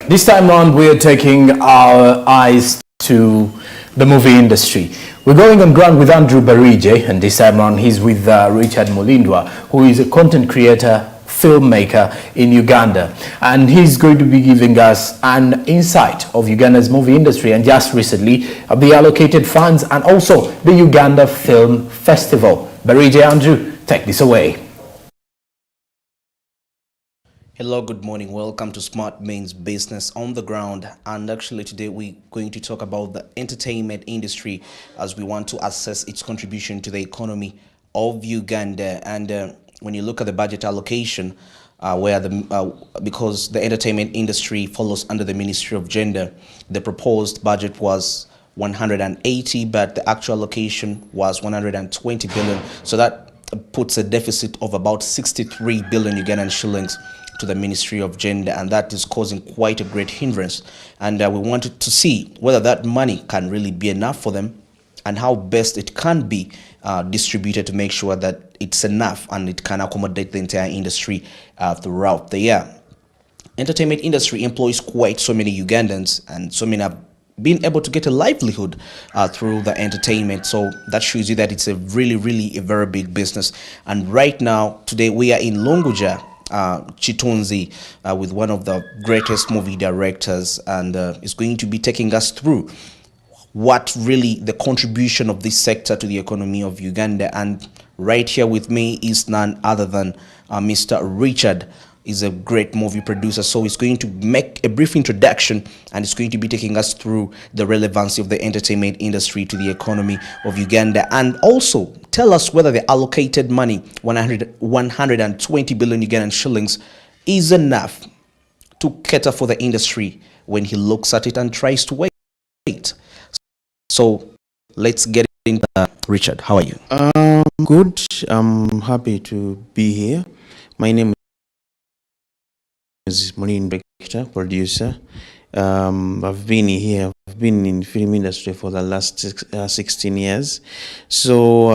This time around, we are taking our eyes to the movie industry. We're going on ground with Andrew Barije, and this time around he's with Richard Mulindwa, who is a content creator, filmmaker in Uganda. And he's going to be giving us an insight of Uganda's movie industry and just recently the allocated funds and also the Uganda Film Festival. Barije, Andrew, take this away. Hello, good morning. Welcome to Smart Means Business on the Ground. And actually today we're going to talk about the entertainment industry as we want to assess its contribution to the economy of Uganda. And when you look at the budget allocation, because the entertainment industry follows under the Ministry of Gender, the proposed budget was 180, but the actual allocation was 120 billion. So that puts a deficit of about 63 billion Ugandan shillings to the Ministry of Gender, and that is causing quite a great hindrance. And we wanted to see whether that money can really be enough for them and how best it can be distributed to make sure that it's enough and it can accommodate the entire industry throughout the year. Entertainment industry employs quite so many Ugandans, and so many have been able to get a livelihood through the entertainment. So that shows you that it's a really a very big business. And right now, today we are in Lunguja, Chitunzi, with one of the greatest movie directors, and is going to be taking us through what really the contribution of this sector to the economy of Uganda. And right here with me is none other than Mr. Richard. Is a great movie producer, so he's going to make a brief introduction and it's going to be taking us through the relevancy of the entertainment industry to the economy of Uganda, and also tell us whether the allocated money 120 billion Ugandan shillings is enough to cater for the industry when he looks at it and tries to wait. So let's get into Richard. How are you? Good. I'm happy to be here. My name is Mulindwa, producer. I've been here. I've been in film industry for the last 16 years. So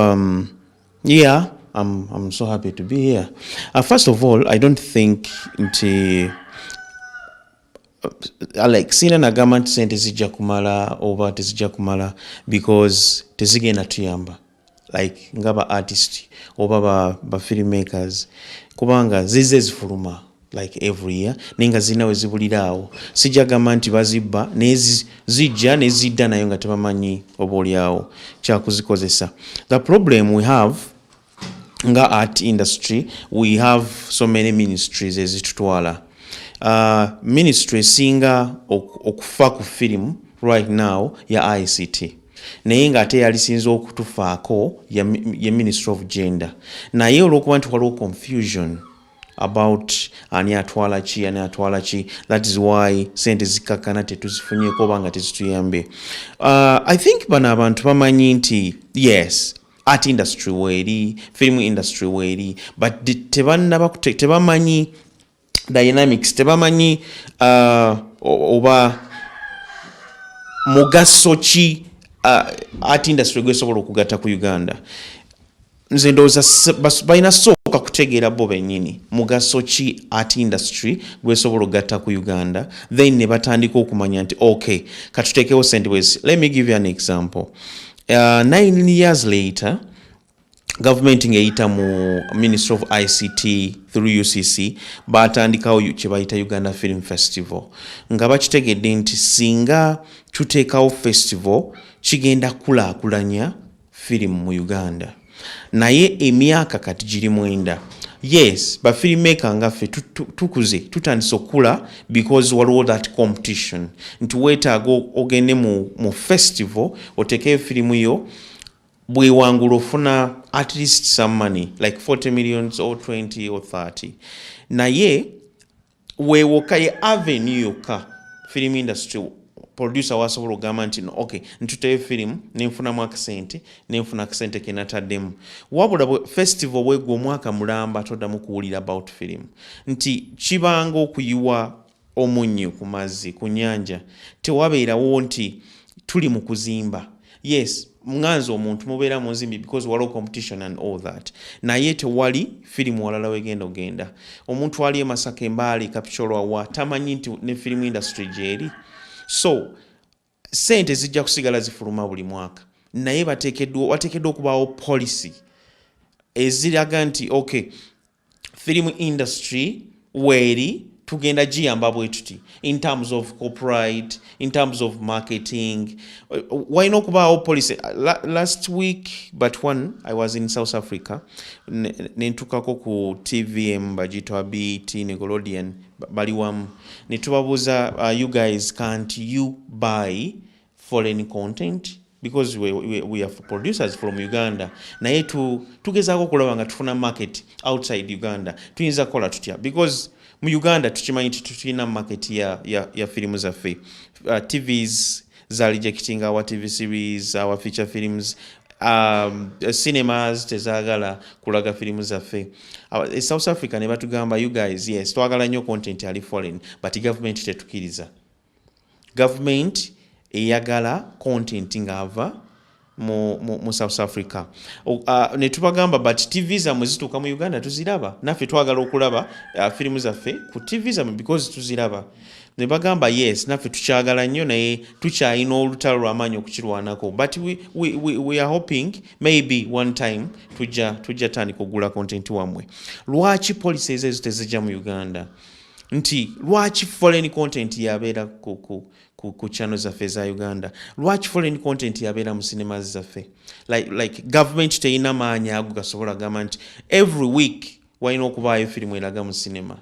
yeah, I'm so happy to be here. First of all, I don't think like sina na government sente zijja kumala oba tezijja kumala because tezigenda tuyamba like ngaba artist oba ba filmmakers kubanga zize zifuluma like every year nenga zina wezibulirawo sijagamba nti bazibba nezijja nezidda nayo nga tebamanyi obolyawo kyakuzikozesa. The problem we have nga art industry, we have so many ministries ezitutwala. Ministry singa okufa ku film right now ya ICT naye nga ate yalisinza okutufaako ya Ministry of Gender, naye olwokuba nti waliwo confusion about ani atwala chi. That is why sente zikakana tetuzifunyeko banga tezituyambe. I think bano abantu bamanyi nti yes, art industry weri, film industry weri, but tebamanyi dynamics, tebamanyi oba mugaso ki art industry gwesobola okugatta ku Uganda. Nze ndowooza balina sooka kutegeera bo bennyini mugaso ki art industry gwesobola okugatta ku Uganda, then ne batandika okumanya nti okay, katuteekewo sente bwezi. Let me give you an example. 9 years later, government ngeyita mu Ministry of ICT through UCC batandikawo kye bayita Uganda Film Festival, nga bakitegedde nti singa tuteekawo festival kigenda kulaakulanya film mu Uganda. Naye emyaka kati giri 9. Yes, ba filmmaker ngaffe tukuze tutandise okula because waliwo that competition nti weetaaga ogende mu festival otekeyo firimu yo bwe wangula ofuna at least some money like 40 millions or 20 or 30. Naye weewoka ye avenue yokka film industry producer wasobola ogamba nti no, okay, ntuteye film nenfunamu akasente nenfuna akasente kenataddemu. Wabula festival bwegwa omwaka mulamba toddamu kuwulira about film nti kibanga okuyiwa omunnyo ku mazzi ku nnyanja, tewabeerawo nti tuli mu kuzimba yes mnganzo omuntu mubeera mu nzimbi because waliwo competition and all that naye tewali firimu walala wegenda ogenda omuntu ali Masaka Embaale Kapcholo wa tamanyi nti ne film industry gyeri so sente zijja kusigala zifuluma buli mwaka naye wateekeddwa okubaawo policy eziraga nti okay film industry weeri tugenda giyamba bwe tuti in terms of copyright in terms of marketing why not kubaawo policy last week but one I was in South Africa nentukako ku TVM bagitwa BT Nickelodeon bali wamu netubabuuza you guys can't you buy foreign content because we are producers from Uganda naye tugezaako okulaba nga tufuna market outside Uganda tuyinza kukola tutya because mu Uganda tukimanyi tulina market ya firimu zaffe TVs za rejecting our TV series our feature films cinemas tezaagala kulaga firimu zaffe South Africa ne batugamba you guys yes twagala nnyo content ali foreign but government tetukiriza government eyagala content ngava mu South Africa ne tubagamba but TV zamwe zituuka mu Uganda tuziraba naffe twagala okulaba firimu zaffe ku TV zamwe because tuziraba ne bagamba yes naffe tukyagala nnyo naye tukyalina olutalo lw'amaanyi okukirwanako but we are hoping maybe one time tujja tandika okugula content wamwe lwaki policies ezo tezijja mu Uganda nti lwaki foreign content yabeera ku channel zaffe za Uganda lwaki foreign content yabeera mu cinemas zaffe like government teyina maanyi ago gasobola gamba nti every week walina okubaayo firimu eraga mu cinema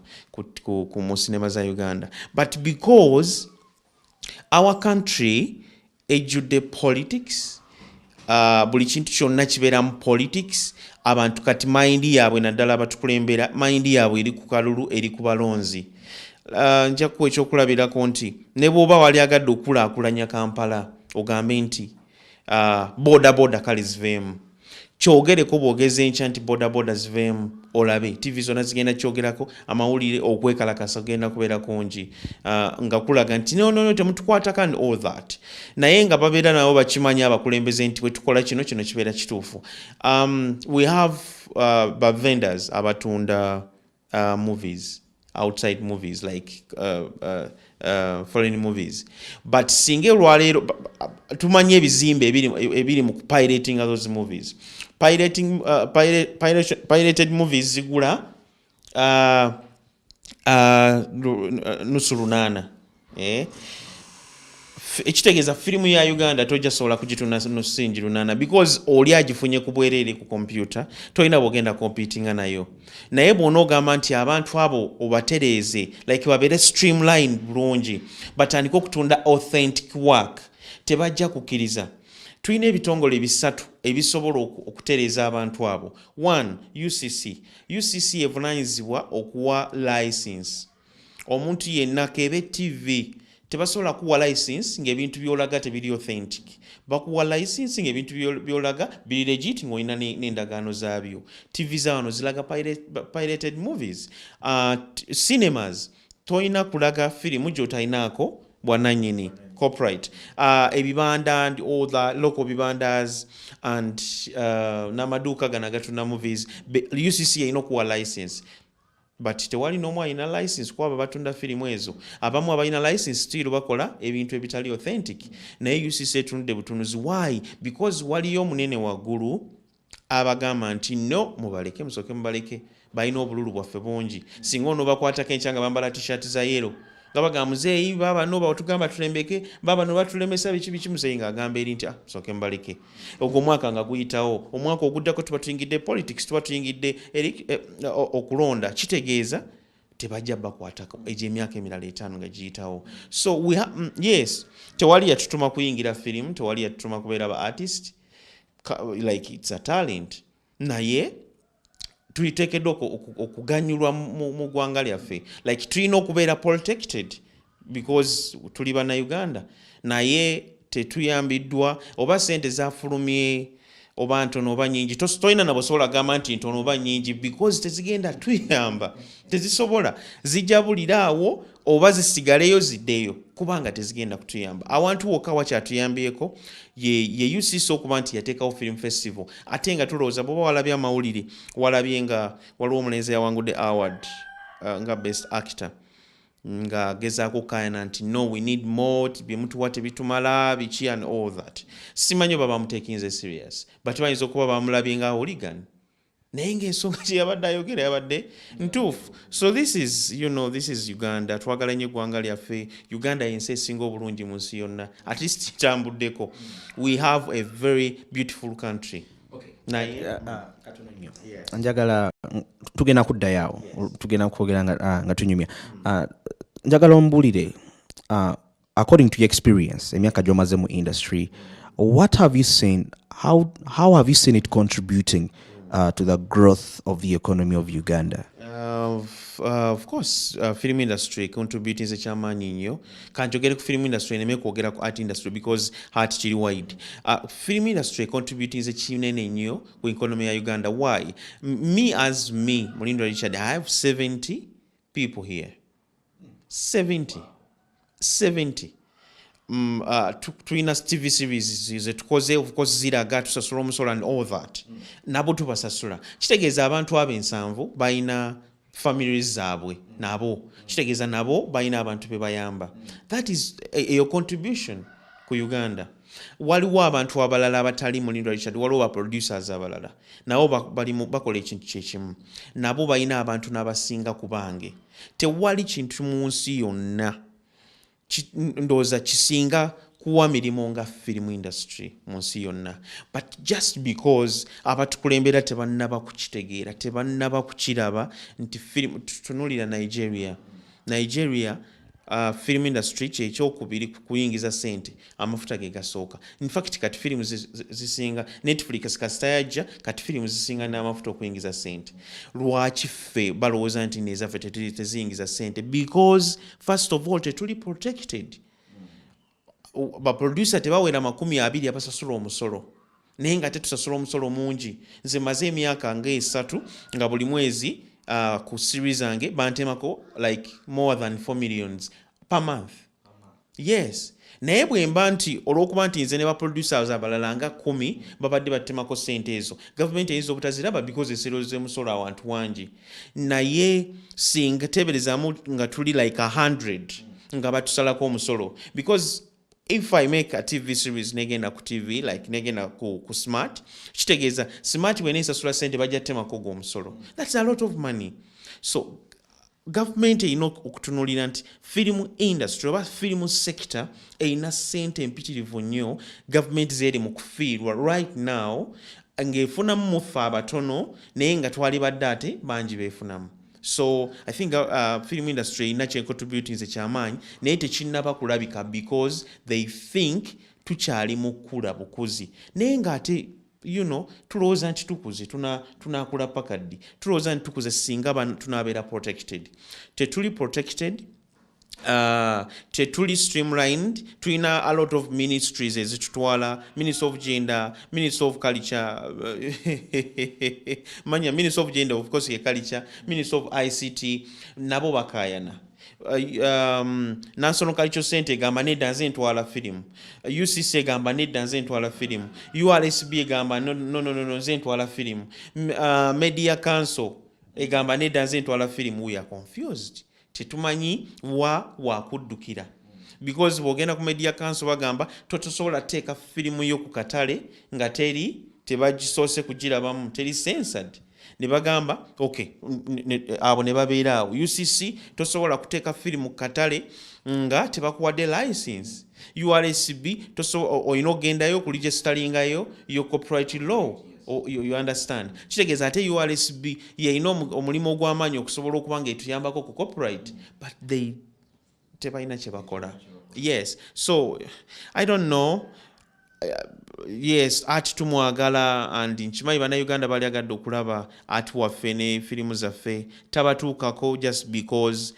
mu cinema za Uganda but because our country ejjudde politics buli kintu kyonna kibeera mu politics abantu kati mayindi yaabwe naddala abatukulembera mayindi yaabwe eri ku kalulu eri ku balonzi nja kuwa ekyokulabirako nti ne bw'oba wali agadde okulaakulanya Kampala ogambe nti boda kale ziveemu kyogereko bwogeze enkya nti boda ziveemu olabe TV zonna zigenda kyogerako amawulire okwekalakasa genda kubeera kungi nga kulaga nti no temutukwata kandi all that naye nga babeera nabo bakimanya abakulembeze nti bwe tukola kino kibeera kituufu we have vendors abatunda movies outside movies like foreign movies but singe olwaleero tumanye ebizimbe ebiri mu pirating those movies pirated movies zigula nusu lunana ekitegeeza firimu ya Uganda tojja sobola kugitunda nusingi lunana because oli agifunye ku bwereere ku computer tolina bwogenda competinga nayo naye bw'onoogamba nti abantu abo obatereeze like babeere streamline bulungi batandika okutunda authentic work tebajja kukkiriza tulina ebitongole bisatu ebisobola okutereeza abantu abo one UCC evunaanyizibwa okuwa license omuntu yenna kebe TV tebasobola kuwa license ng'ebintu byolaga tebiri authentic bakuwa license ng'ebintu byolaga biri legit ng'olina n'endagaano zaabyo TV zaano zilaga pirated movies cinemas toyina kulaga firimu gy'otayinaako bwannannyini copyright ebibanda and all the local bibandas and n'amaduuka gano agatunda movies UCC yalina okuwa license but tewali n'omu alina license kuba batunda firimu ezo abamu abalina license still bakola ebintu ebitali authentic naye UCC etunudde butunuzi why because waliyo munene waggulu abagamba nti no mubaleke musooke mubaleke balina obululu bwaffe bungi singa ono bakwatako enkya nga bambala t-shirt za yellow nga bagamba muzeeyi baba no batugamba tulembeke baba no batulemesa biki muzeeyi ng'agamba eri nti musooke mubaleke ogwo mwaka nga guyitawo omwaka oguddako tuba tuyingidde politics tuba tuyingidde okulonda kitegeeza tebajja bakwatako egyo emyaka emirala 5 nga giyitawo so yes tewali yatutuma kuyingira firimu tewali yatutuma kubeera ba artist like it's a talent naye tuliteekeddwa okuganyulwa mu ggwanga lyaffe like tulina okubeera protected because tuli bannayuganda naye tetuyambiddwa oba sente zafulumye oba ntono oba nyingi tolina nabusobola gamba nti ntono oba nyingi because tezigenda tuyamba tezisobola zijabulira awo oba zisigaleyo ziddeyo kubanga tezigenda kutuyamba awantu wokka wakyatuyambyeko ye UCC okuba nti yateekawo film festival ate nga tulowooza bwoba walabye amawulire walabye nga waliwo omulenzi yawangudde award nga best actor nga gezaako kayana nti no we need more bye mutuwa tebitumala biki and all that simanyi baba mutekinze serious but bayinza okuba bamulabye nga hooligan naye ng'ensonga kye yabadde ayogera yabadde ntuufu so this is Uganda twagala nnyo eggwanga lyaffe Uganda yensi esinga obulungi mu nsi yonna at least kitambuddeko we have a very beautiful country njagala tugenda kuddayo awo tugenda kwogera nga tunyumya njagala ombulire according to your experience emyaka gy'omaze mu industry what have you seen how have you seen it contributing to the growth of the economy of Uganda? Of course, film industry contributing ze kyamaanyi nnyo kanjogere ku film industry neme kwogera ku art industry because art kiri wide film industry contributing ze kinene nnyo ku economy ya Uganda. Why? Me Mulindwa Richard, I have 70 people here. 70 tulina TV series ze tukoze of course ziraga tusasula omusolo and all that nabo tubasasula kitegeeza abantu ab'ensanvu bayina families zaabwe nabo kitegeeza nabo bayina abantu be bayamba that is your contribution ku Uganda. Waliwo abantu abalala abatali Mulindwa Richard, waliwo producers abalala nabo bakola ekintu kyekimu nabo bayina abantu n'abasinga ku bange tewali kintu mu nsi yonna ndooza kisinga kuwa mirimu nga film industry mu nsi yonna but just because abatukulembera tebannaba kukitegeera tebannaba kukiraba nti film tutunulira Nigeria film industry kyekyokubiri kuyingiza sente amafuta ge gasooka. In fact kati film zisinga Netflix kasitayajja kati film zisinga n'amafuta okuyingiza sente. Lwaki ffe balowooza nti nezaffe teziyingiza sente? Because first of all tetuli protected. Ba producer tebawera 20 abasasula omusolo naye nga tetusasula omusolo mungi. Nze maze emyaka nga 3 nga buli mwezi ku series ange bantemako like more than 4 millions per month. Yes. Naye bwemba nti olw'okuba nti nze ne ba producers abalala nga 10 babadde batemako sente ezo government eyinza obutaziraba because eseroze musolo awantu wangi naye singa teberezaamu nga tuli like 100 nga batusalako omusolo because if I make a TV series negenda ku TV like negenda ku smart kitegeeza smart when esasula sente bajja temako go omusolo. That's a lot of money. So government ino okutunulira nti film industry oba film sector eina sente empitirivu nnyo government zeri mu kufiirwa right now ng'efunamu mufa abatono naye nga twali badde ate bangi beefunamu. So I think film industry ina kye contributing ze kyamaanyi naye tekinnaba kulabika because they think tukyali mu kula bukuzi naye nga ate tulowooza nti tukuze tunakula pakaddi tulowooza nti tukuze singa tunabeera protected. Tetuli protected, tetuli streamlined. Tulina a lot of ministries ezitutwala, Ministry of Gender, Ministry of Culture, manya Ministry of Gender of course ye culture, Ministry of ICT nabo bakayana. National Cultural Center gamba nedda nze ntwala film, UCC gamba nedda nze ntwala film, URSB gamba no nze ntwala film, Media Council egamba nedda nze ntwala film. We are confused. Tetumanyi wa kuddukira because bwogenda ku Media Council bagamba tosobola teeka firimu yo ku katale nga tebagisoose kugirabamu teri censored. Ne bagamba okay abo ne babeera awo. UCC tosobola kuteeka firimu ku katale nga tebakuwadde license. URSB oyina ogendayo ku registaringayo yo copyright law. You understand? Kitegeeza ate URSB yeyina omulimu ogw'amaanyi okusobola okuba nga etuyambako ku copyright but they tebalina kye bakola. Yes, so I don't know. Yes, art tumwagala and nkimanyi bannayuganda bali agadde okulaba art waffe ne firimu zaffe tabatuukako just because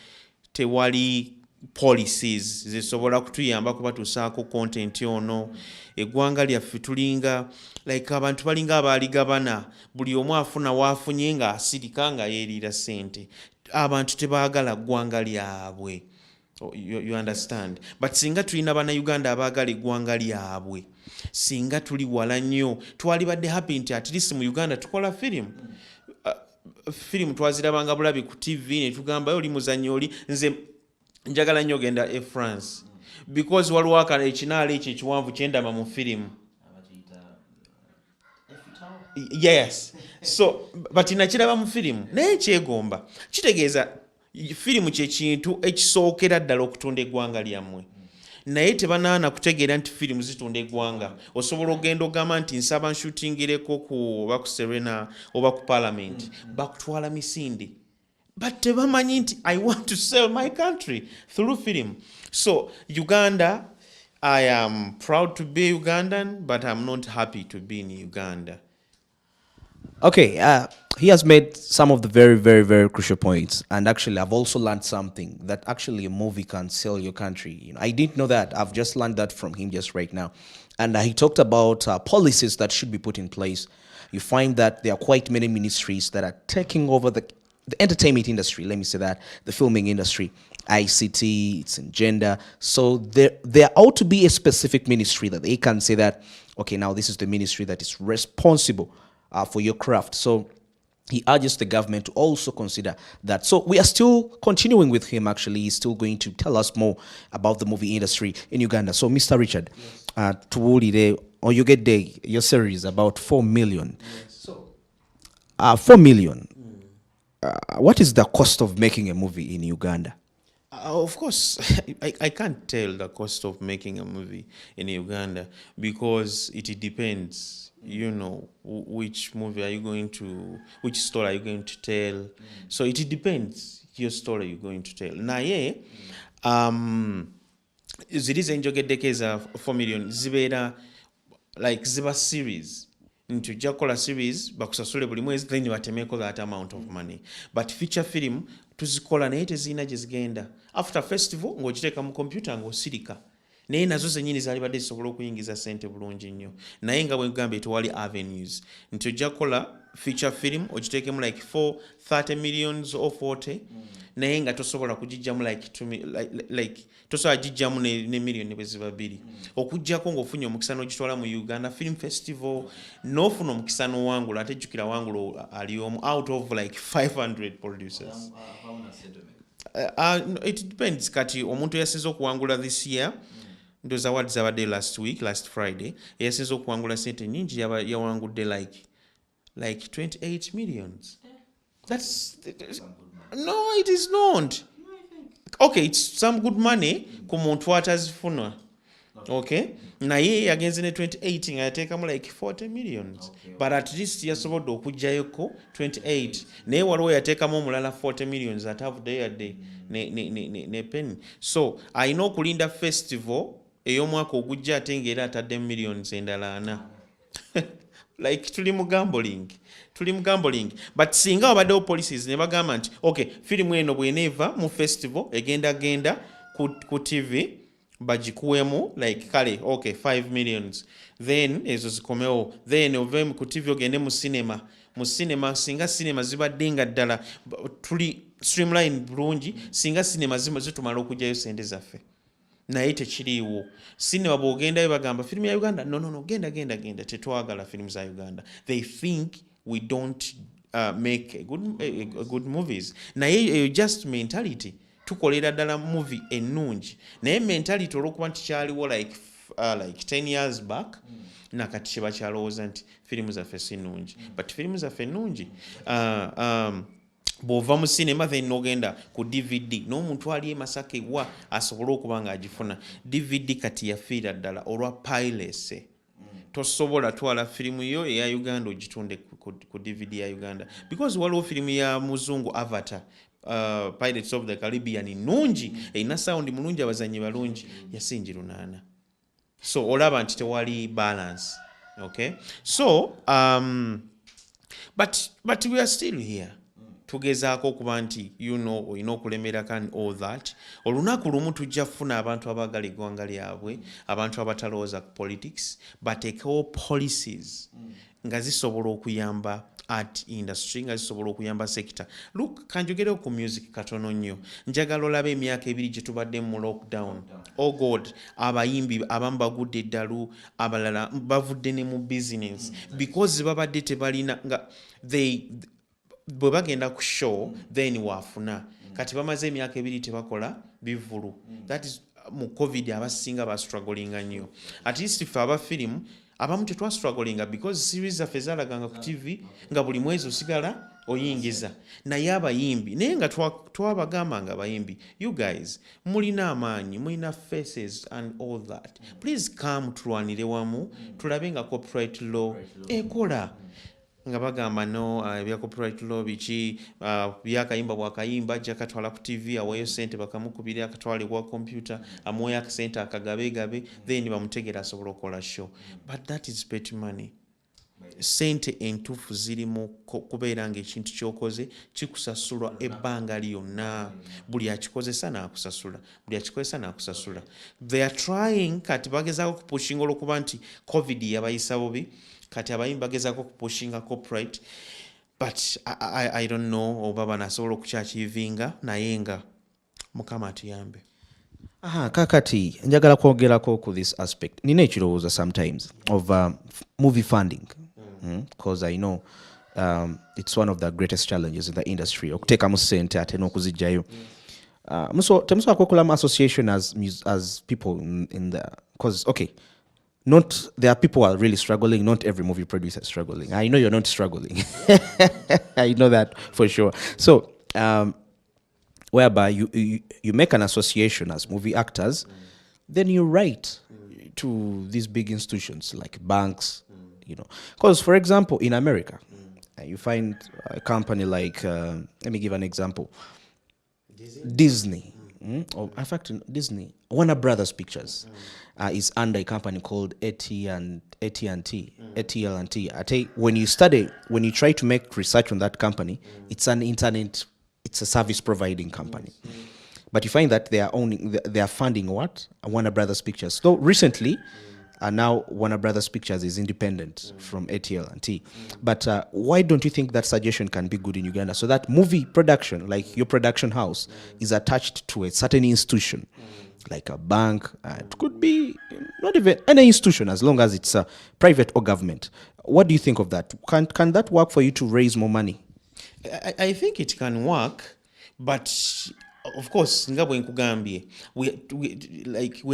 tewali policies zisobola kutuyamba kuba tusaako content ono. Eggwanga lyaffe tulinga like abantu balinga abaaligabana, buli omu afuna waafunye nga asirika nga yeeriira ssente. Abantu tebaagala ggwanga lyabwe. You understand? But singa tulina bannayuganda abaagala eggwanga lyabwe, singa tuli wala nnyo, twalibadde happy nti at least mu Uganda tukola firimu. Firimu twazirabanga bulabi ku TV ne tugamba oli muzannyo oli. Nze njagala nnyo ogenda e France because waliwo ekinaala ekyo ekiwanvu kyendaba mu firimu. Yes. So but nakiraba mu firimu naye kyegomba. Kitegeeza firimu kye kintu ekisookera ddala okutunda eggwanga lyammwe. Naye tebanaana kutegeera nti firimu zitunda eggwanga. Osobola ogenda ogamba nti nsaba nshutingireko oba ku Serena oba ku Parliament, bakutwala misinde. But tebamanyi nti I want to sell my country through film. So Uganda, I am proud to be Ugandan, but I'm not happy to be in Uganda. Okay, he has made some of the very, very, very crucial points. And actually, I've also learned something, that actually a movie can sell your country. You know, I didn't know that. I've just learned that from him just right now. And he talked about policies that should be put in place. You find that there are quite many ministries that are taking over the entertainment industry, let me say that, the filming industry, ICT, it's in gender. So there ought to be a specific ministry that they can say that, okay, now this is the ministry that is responsible for your craft. So he urges the government to also consider that. So we are still continuing with him, actually. He's still going to tell us more about the movie industry in Uganda. So Mr. Richard, Tuwulire, or you get your series about 4 million. Yes. So 4 million. What is the cost of making a movie in Uganda? Of course, I can't tell the cost of making a movie in Uganda because it depends, you know, which movie are you going to, which story are you going to tell. So it depends your story you're going to tell. Naye, zirize enjogeddeko eza 4 million zibeera like ziba series. Ntujja kukola series bakusasule buli mwezi then batemeko that amount of money. But feature film tuzikola naye tezirina gye zigenda. After festival ng'ogiteeka mu computer ng'osirika. Naye nazo zennyini zaalibadde zisobola okuyingiza ssente bulungi nnyo. Naye nga bwe ngambye tewali avenues. Nti ojja kukola feature film ogiteekemu like 30 millions or 40. Naye nga tosobola kugijjamu like tosobola gijjamu ne million bwe ziba bbiri. Okuggyako ng'ofunye omukisa n'ogitwala mu Uganda Film Festival n'ofuna omukisa n'owangula ate jjukira wangula ali omu out of like 500 producers. It depends. Kati omuntu yasinze okuwangula this year those awards zabadde last Friday yasinze okuwangula sente nyingi yawangudde like 28 millions. That's no, it is not. Okay, it's some good money ku muntu atazifuna. Okay, naye yagenze ne 28 nga yateekamu like 40 millions. Okay. But at least yasobodde okugjayoko 28 naye waliwo yateekamu omulala 40 millions atavudde yadde ne penny. So alina okulinda festival ey'omwaka ogujja ate ng'era atadde millions endala 4. Like tuli mu gambling. But singa wabaddewo policies ne bagamba nti okay, firimu eno bw'eneeva mu festival egenda ku TV bagikuwemu like kale okay 5 millions, then ezo zikomewo, then ove ku TV ogende mu cinema singa cinema zibadde nga ddala tuli streamline bulungi, singa cinema zitumala okugyayo sente zaffe. Naye tekiriiwo. Cinema bw'ogendayo bagamba firimu ya Uganda no genda tetwagala firimu za Uganda. They think we don't make good movies. Naye just mentality tukolera ddala movie ennungi. Naye mentality olw'okuba nti kyaliwo like 10 years back nakati kye bakyalowooza nti firimu zaffe si nnungi. But firimu zaffe nnungi. Bw'ova mu cinema then n'ogenda ku DVD n'omuntu ali e Masaka ewa asobole okuba ng'agifuna. DVD kati yafiira ddala olwa piracy. Tosobola twala firimu yo eya Uganda ogitunde ku DVD ya Uganda because waliwo firimu ya muzungu Avatar, Pirates of the Caribbean nnungi, erina sound mulungi, abazannyi balungi, yasingi 8. So olaba nti tewali balance. Okay, so but we are still here. tugezaako okuba nti olina okulemera kan all that olunaku lumu tujja kufuna abantu abaagala eggwanga lyabwe abantu abatalowooza ku politics bateekewo policies nga zisobola okuyamba art industry nga zisobola okuyamba sector. Look, kanjogereko ku music katono nnyo. Njagala olabe emyaka 2 gye tubadde mu lockdown. Oh God, abayimbi abamu bagudde eddalu, abalala bavudde ne mu business because babadde tebalina nga bwe bagenda ku show then waafuna. Kati bamaze emyaka 2 tebakola bivulu. That is mu COVID abasinga ba struggling nnyo. At least if aba film abamu tetwa struggling because series zaffe zalaganga ku TV nga buli mwezi osigala oyingiza naye abayimbi naye nga twabagamba nga abayimbi you guys mulina amaanyi mulina faces and all that please come tulwanire wamu tulabe nga copyright law ekola nga bagamba ebya copyright law biki byakayimba bwakayimba ajja katwala ku TV aweeyo sente bakamukubira akatwalibwa computer amuweeyo akasente akagabegabe then bamutegera asobola okukola show but that is petty money. Sente entuufu zirimu kubeera ng'ekintu ky'okoze kikusasulwa ebbanga lyonna buli akikozesa n'akusasula buli akikozesa n'akusasula. They are trying kati bagezaako kupushinga olw'okuba nti COVID yabayisa bubi kati abayimbi bagezaako kupushinga copyright but I don't know oba banasobola okukyakiivinga naye nga Mukama atuyambe. Kakati njagala kwogerako ku this aspect nina ekirowooza sometimes of movie funding because I know it's one of the greatest challenges in the industry okuteekamu ssente ate n'okuzijjayo temusobola kwekolamu association as people in the because okay there are people who are really struggling. Not every movie producer is struggling. I know you're not struggling. I know that for sure. So, whereby you make an association as movie actors, then you write to these big institutions like banks, Because, for example, in America, you find a company like, let me give an example, Disney. Or in fact, Disney, Warner Brothers Pictures is under a company called AT&T. When you try to make research on that company, it's a service providing company. But you find that they are funding what? Warner Brothers Pictures. So recently, now Warner Brothers Pictures is independent from AT&T. But why don't you think that suggestion can be good in Uganda? So that movie production, like your production house, is attached to a certain institution, like a bank. It could be not even any institution, as long as it's private or government. What do you think of that? Can that work for you to raise more money? I think it can work, but of course, we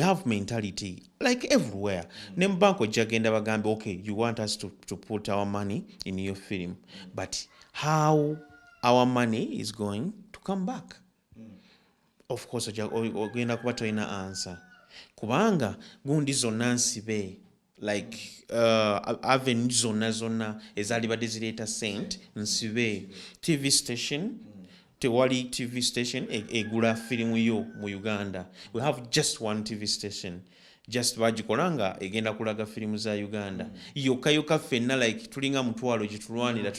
have mentality like everywhere. Nembanko jagenda bagambe, okay, you want us to put our money in your film, but how our money is going to come back? Of course, ogenda kuba toyina answer. Kubanga gundi zonna nsibe, like avenue zonna ezali badde zireeta sent nsibe. TV station, tewali TV station egula firimu yo mu Uganda. We have just one TV station. Just bagikolanga egenda kulaga firimu za Uganda. Yoka fenna like tulinga mutwalo gitulwanira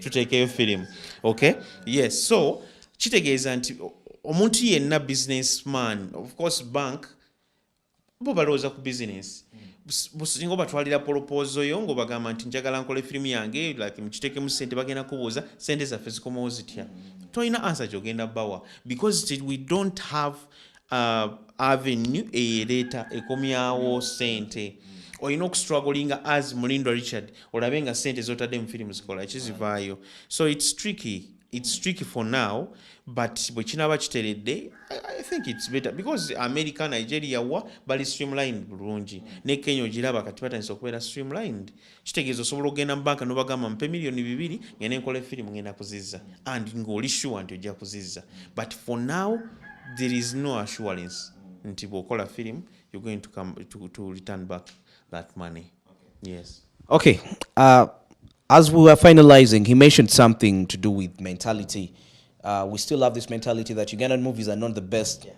tuteekeyo firimu. Okay? Yes. So kitegeeza nti omuntu yenna businessman, of course bank, bo balowooza ku business. Busingo batwalira proposal yo ngo bagamba nti njagala nkole firimu yange, like mukiteeke mu sente bagenda kubuuza sente zaffe zikomawo zitya. Toyina answer gyogenda bawa because we don't have avenue eyereeta ekomyawo sente. Oyina okustrugglinga as Mulindwa Richard olabe nga sente zotadde mu firimu zikola ekizivaayo. So it's tricky. It's tricky for now, but bwe kinaba kiteredde, I think it's better because America, Nigeria bali streamlined bulungi. Ne Kenya ogiraba kati batandise okubeera streamlined. Kitegeeza osobola okugenda mu banka n'obagamba mpe miliyoni 2 ngende nkole firimu ngenda kuzizza and ng'oli sure nti ojja kuzizza. But for now, there is no assurance nti bw'okola firimu you're going to come to return back that money. Okay. Yes. Okay. As we were finalizing, he mentioned something to do with mentality. We still have this mentality that Ugandan movies are not the best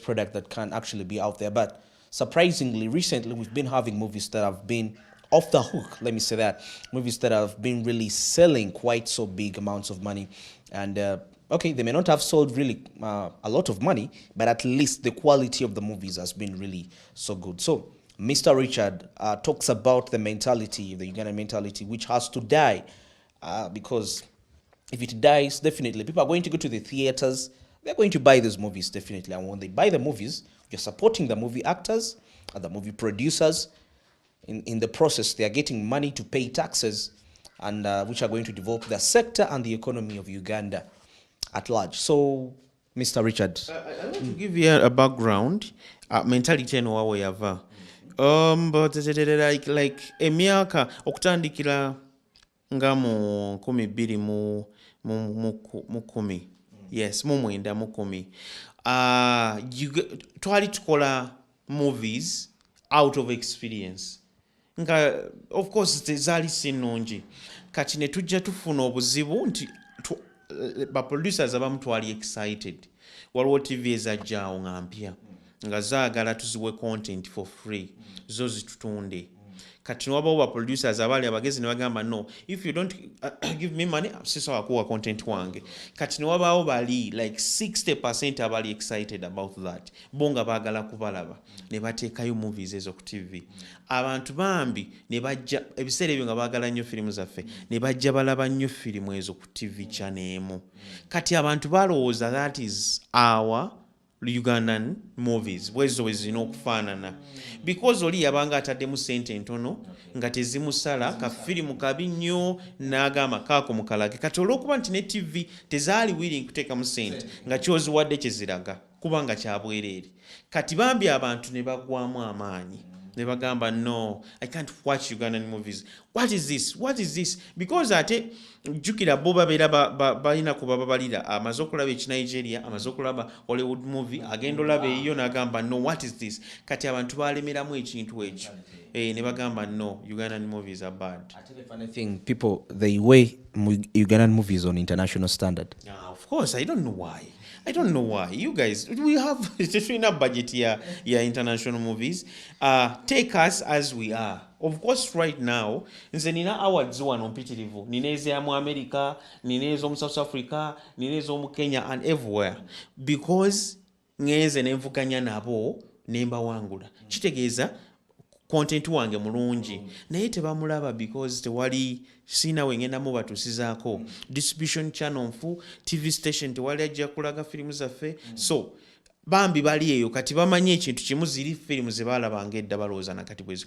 product that can actually be out there. But surprisingly, recently we've been having movies that have been off the hook, let me say that. Movies that have been really selling quite so big amounts of money. And okay, they may not have sold really a lot of money, but at least the quality of the movies has been really so good. So Mr. Richard talks about the mentality, the Ugandan mentality, which has to die because if it dies, definitely people are going to go to the theaters. They're going to buy those movies, definitely. And when they buy the movies, you're supporting the movie actors and the movie producers. In the process, they are getting money to pay taxes, and which are going to develop the sector and the economy of Uganda at large. So, Mr. Richard. I want to give you a background, mentality and how we have. But like emyaka okutandikira nga mu 12 mu 10. Yes, mu 9 mu 10. Twali tukola movies out of experience. Nga of course tezaali sinungi. Kati ne tujja tufuna obuzibu nti ba producers abamu twali excited. Waliwo TV ezajjaawo nga mpya. Nga zaagala tuziwe content for free. Zo zitutunde. Kati wabawo ba producers abali abagezi ne bagamba no, if you don't give me money sisawa kuwa content wange. Kati wabawo bali like 60% abali excited about that. Bonga bagala kubalaba ne bateekayo movies ezo ku TV. Abantu bambi ne bajja ebiseera ebyo nga bagala nnyo firimu zaffe ne bajja balaba nnyo firimu ezo ku TV channel emu. Kati abantu balowooza that is our Ugandan movies bwezo zino okufaanana because oli yabanga ataddemu sente ntono nga tezimusala ka firimu kabi nnyo n'agamba kaako mukalage kati olw'okuba nti ne TV tezaali willing kuteekamu sente nga kyoziwadde kyeziraga kubanga kyabwereere kati bambi abantu ne bagwamu amaanyi ne bagamba no, I can't watch Ugandan movies. What is this? Because ate jukira bo babeera balina kuba babalira amaze okulaba ekinigeria amaze okulaba Hollywood movie agenda olaba eyo n'agamba no, what is this? Kati abantu balemeramu ekintu ekyo ne bagamba no, Ugandan movies are bad. I tell you a funny thing, people they weigh Ugandan movies on international standard. Of course, I don't know why. You guys, we have enough budget here international movies. Take us as we are. Of course, right now, nze nina awards wano mpitirivu. Nina ezo mu America, nina ezo mu South Africa, nina ezo mu Kenya and everywhere. Because ngeze nenvuganya nabo nemba wangula. Kitegeeza content wange mulungi naye tebamulaba because tewali sina wengenda mu batusizaako distribution channel nfu TV station tewali ajja kulaga firimu zaffe so bambi bali eyo kati bamanye ekintu kimu ziri firimu ze balabanga edda balowooza nakati bwezi